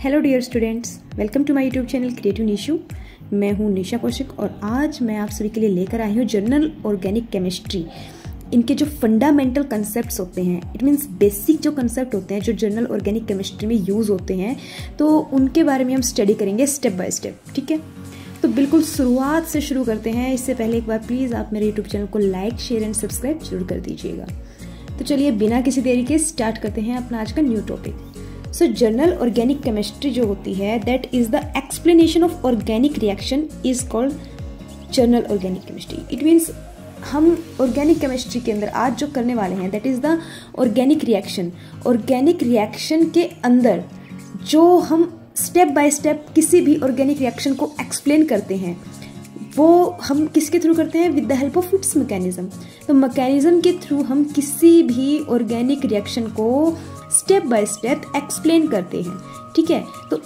Hello dear students, welcome to my YouTube channel creative Nishu. मैं हूँ निशा कौशिक और आज मैं आप सभी के लिए लेकर आई हूँ जर्नल ऑर्गेनिक केमिस्ट्री। इनके जो फंडामेंटल कंसेप्ट्स होते हैं, इट मीन्स बेसिक जो कंसेप्ट होते हैं जो जर्नल ऑर्गेनिक केमिस्ट्री में यूज़ होते हैं, तो उनके बारे में हम स्टडी करेंगे स्टेप बाय स्टेप। ठीक है, तो बिल्कुल शुरुआत से शुरू करते हैं। इससे पहले एक बार प्लीज़ आप मेरे यूट्यूब चैनल को लाइक, शेयर एंड सब्सक्राइब जरूर कर दीजिएगा। तो चलिए बिना किसी देरी के स्टार्ट करते हैं अपना आज का न्यू टॉपिक। सो जर्नल ऑर्गेनिक केमिस्ट्री जो होती है that is the explanation of organic reaction is called journal organic chemistry. It means हम ऑर्गेनिक केमिस्ट्री के अंदर आज जो करने वाले हैं that is the organic reaction. Organic reaction के अंदर जो हम स्टेप बाय स्टेप किसी भी ऑर्गेनिक रिएक्शन को एक्सप्लेन करते हैं वो हम किसके थ्रू करते हैं? With the help of its mechanism. तो मैकेनिज्म के थ्रू हम किसी भी ऑर्गेनिक रिएक्शन को स्टेप बाय स्टेप एक्सप्लेन करते हैं। ठीक है, तो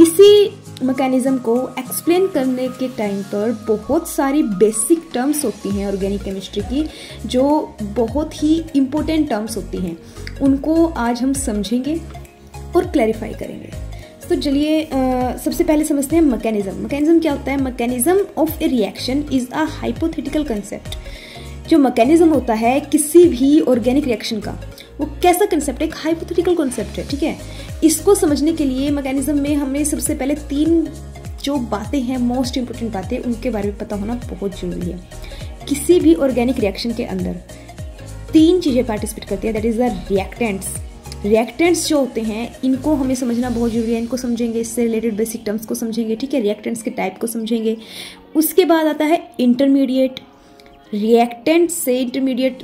इसी मैकेनिज्म को एक्सप्लेन करने के टाइम पर बहुत सारी बेसिक टर्म्स होती हैं ऑर्गेनिक केमिस्ट्री की, जो बहुत ही इम्पोर्टेंट टर्म्स होती हैं। उनको आज हम समझेंगे और क्लैरिफाई करेंगे। तो चलिए सबसे पहले समझते हैं मैकेनिज्म। मैकेनिज्म क्या होता है? Mechanism of A reaction is a hypothetical concept. जो मैकेनिज्म होता है किसी भी ऑर्गेनिक रिएक्शन का, वो कैसा कंसेप्ट है? एक हाइपोथेटिकल कंसेप्ट है। ठीक है, इसको समझने के लिए मैकेनिज्म में हमें सबसे पहले तीन जो बातें हैं, मोस्ट इंपोर्टेंट बातें, उनके बारे में पता होना बहुत जरूरी है। किसी भी ऑर्गेनिक रिएक्शन के अंदर तीन चीजें पार्टिसिपेट करती है, that is the reactants. Reactants जो होते हैं इनको हमें समझना बहुत जरूरी है। इनको समझेंगे, इससे रिलेटेड बेसिक टर्म्स को समझेंगे। ठीक है, रिएक्टेंट्स के टाइप को समझेंगे। उसके बाद आता है इंटरमीडिएट। रिएक्टेंट से इंटरमीडिएट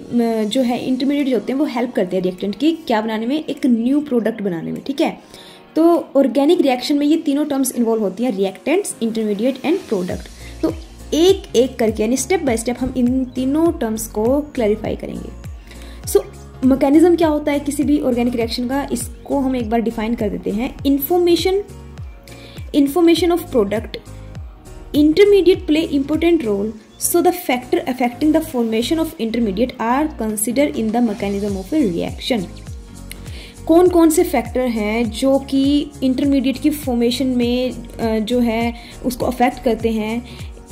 जो है, इंटरमीडिएट जो होते हैं वो हेल्प करते हैं रिएक्टेंट की क्या बनाने में? एक न्यू प्रोडक्ट बनाने में। ठीक है, तो ऑर्गेनिक रिएक्शन में ये तीनों टर्म्स इन्वॉल्व होती हैं, रिएक्टेंट्स, इंटरमीडिएट एंड प्रोडक्ट। तो एक एक करके यानी स्टेप बाय स्टेप हम इन तीनों टर्म्स को क्लैरिफाई करेंगे। सो मैकेनिज्म क्या होता है किसी भी ऑर्गेनिक रिएक्शन का, इसको हम एक बार डिफाइन कर देते हैं। Information of product, intermediate play important role, so the factor affecting the formation of intermediate are considered in the mechanism of a reaction। कौन कौन से फैक्टर हैं जो कि इंटरमीडिएट की फॉर्मेशन में जो है उसको अफेक्ट करते हैं,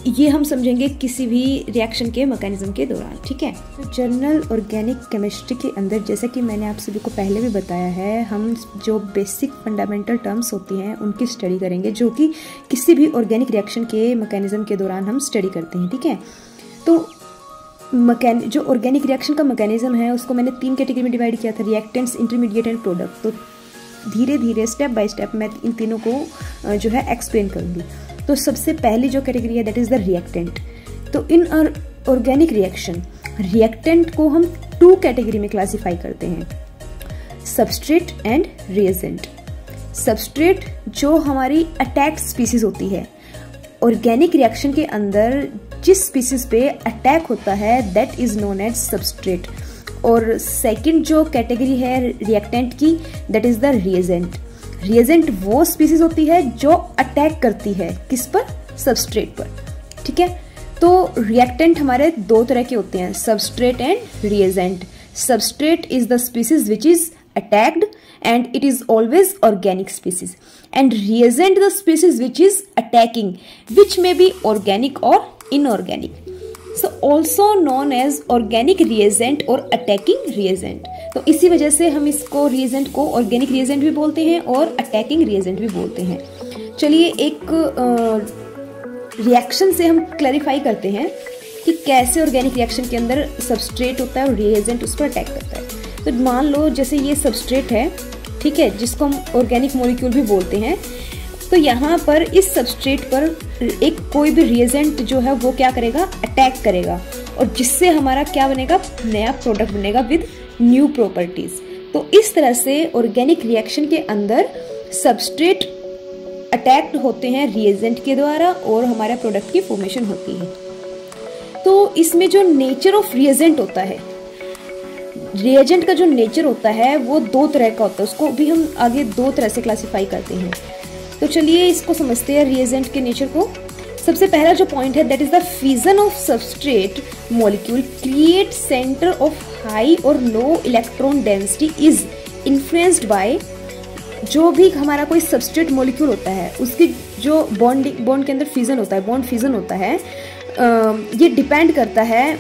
ये हम समझेंगे किसी भी रिएक्शन के मैकेनिज्म के दौरान। ठीक है, तो जर्नल ऑर्गेनिक केमिस्ट्री के अंदर जैसा कि मैंने आप सभी को पहले भी बताया है, हम जो बेसिक फंडामेंटल टर्म्स होती हैं उनकी स्टडी करेंगे, जो कि किसी भी ऑर्गेनिक रिएक्शन के मैकेनिज्म के दौरान हम स्टडी करते हैं। ठीक है, तो जो ऑर्गेनिक रिएक्शन का मैकेनिज्म है उसको मैंने तीन कैटेगरी में डिवाइड किया था, रिएक्टेंट्स, इंटरमीडिएट एंड प्रोडक्ट। तो धीरे धीरे स्टेप बाय स्टेप मैं इन तीनों को जो है एक्सप्लेन करूंगी। तो सबसे पहली जो कैटेगरी है दैट इज द रिएक्टेंट। तो इन ऑर्गेनिक रिएक्शन रिएक्टेंट को हम टू कैटेगरी में क्लासिफाई करते हैं, सबस्ट्रेट एंड रिएजेंट। सबस्ट्रेट जो हमारी अटैक स्पीसीज होती है, ऑर्गेनिक रिएक्शन के अंदर जिस स्पीसीज पे अटैक होता है that is known as substrate. और सेकंड जो कैटेगरी है रिएक्टेंट की that is the reagent. Reagent वो स्पीसीज होती है जो अटैक करती है किस पर? सबस्ट्रेट पर। ठीक है, तो रिएक्टेंट हमारे दो तरह के होते हैं, substrate and reagent. Substrate is the species which is attacked and it is always organic species, and reagent the species which is attacking, which may be organic or inorganic, so also known as organic reagent or attacking reagent। तो इसी वजह से हम इसको reagent को organic reagent भी बोलते हैं और attacking reagent भी बोलते हैं। चलिए एक रिएक्शन से हम क्लैरिफाई करते हैं कि कैसे ऑर्गेनिक रिएक्शन के अंदर सबस्ट्रेट होता है और रिएजेंट उस पर अटैक करता है। तो मान लो जैसे ये सबस्ट्रेट है, ठीक है, जिसको हम ऑर्गेनिक मॉलिक्यूल भी बोलते हैं। तो यहाँ पर इस सबस्ट्रेट पर एक कोई भी रिएजेंट जो है वो क्या करेगा? अटैक करेगा, और जिससे हमारा क्या बनेगा? नया प्रोडक्ट बनेगा विद न्यू प्रॉपर्टीज। तो इस तरह से ऑर्गेनिक रिएक्शन के अंदर सबस्ट्रेट अटैक्ड होते हैं रिएजेंट के द्वारा और हमारे प्रोडक्ट की फॉर्मेशन होती है। तो इसमें जो नेचर ऑफ रिएजेंट होता है, रिएजेंट का जो नेचर होता है वो दो तरह का होता है, उसको भी हम आगे दो तरह से क्लासिफाई करते हैं। तो चलिए इसको समझते हैं रिएजेंट के नेचर को। सबसे पहला जो पॉइंट है that is the fusion of substrate molecule create centre of high और low electron density is influenced by जो भी हमारा कोई सबस्ट्रेट मॉलिक्यूल होता है उसकी जो बॉन्ड के अंदर फिजन होता है, बॉन्ड फिजन होता है, ये डिपेंड करता है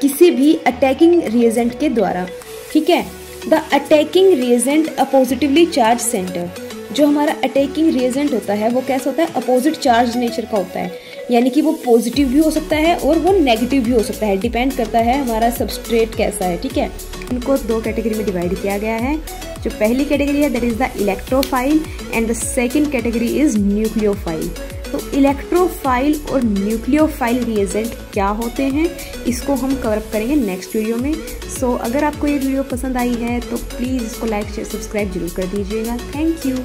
किसी भी अटैकिंग रिएजेंट के द्वारा, ठीक है। The attacking reagent a positively charge centre, जो हमारा अटैकिंग रिएजेंट होता है वो कैसा होता है, अपोजिट चार्ज नेचर का होता है, यानी कि वो पॉजिटिव भी हो सकता है और वो नेगेटिव भी हो सकता है, डिपेंड करता है हमारा सबस्ट्रेट कैसा है, ठीक है। इनको दो कैटेगरी में डिवाइड किया गया है। जो पहली कैटेगरी है that is the electrophile and the second category is nucleophile. तो इलेक्ट्रोफाइल और न्यूक्लियोफाइल रिएजेंट क्या होते हैं इसको हम कवर अप करेंगे नेक्स्ट वीडियो में। सो अगर आपको ये वीडियो पसंद आई है तो प्लीज़ इसको लाइक शेयर सब्सक्राइब जरूर कर दीजिएगा। Thank you.